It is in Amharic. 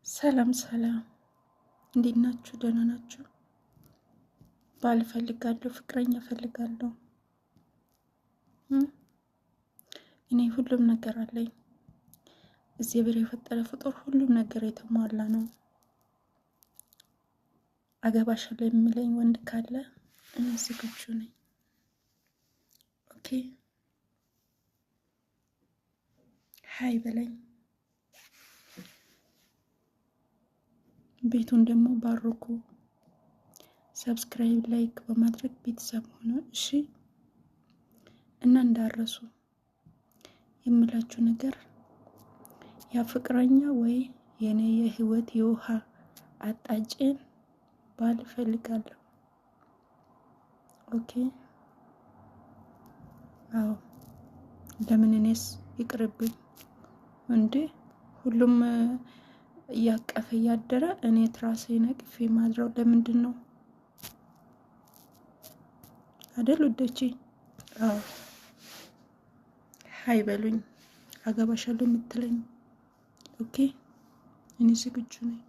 ሰላም ሰላም፣ እንዴት ናችሁ? ደህና ናችሁ? ባል እፈልጋለሁ፣ ፍቅረኛ እፈልጋለሁ። እኔ ሁሉም ነገር አለኝ። እግዚአብሔር የፈጠረ ፍጡር ሁሉም ነገር የተሟላ ነው። አገባሻለሁ የሚለኝ ወንድ ካለ እኔ ዝግጁ ነኝ። ኦኬ፣ ሀይ በለኝ። ቤቱን ደግሞ ባርኩ። ሰብስክራይብ፣ ላይክ በማድረግ ቤተሰብ ሆኖ እሺ። እና እንዳረሱ የምላችሁ ነገር ያ ፍቅረኛ ወይ የኔ የህይወት የውሃ አጣጬን ባል እፈልጋለሁ። ኦኬ። አዎ፣ ለምን እኔስ ይቅርብኝ እንዴ? ሁሉም እያቀፈ እያደረ እኔ ትራሴ ነቅፌ ማድረው ለምንድን ነው አይደል? ወደቺ አዎ፣ ሀይ በሉኝ። አገባሻለሁ የምትለኝ ኦኬ፣ እኔ ዝግጁ ነኝ።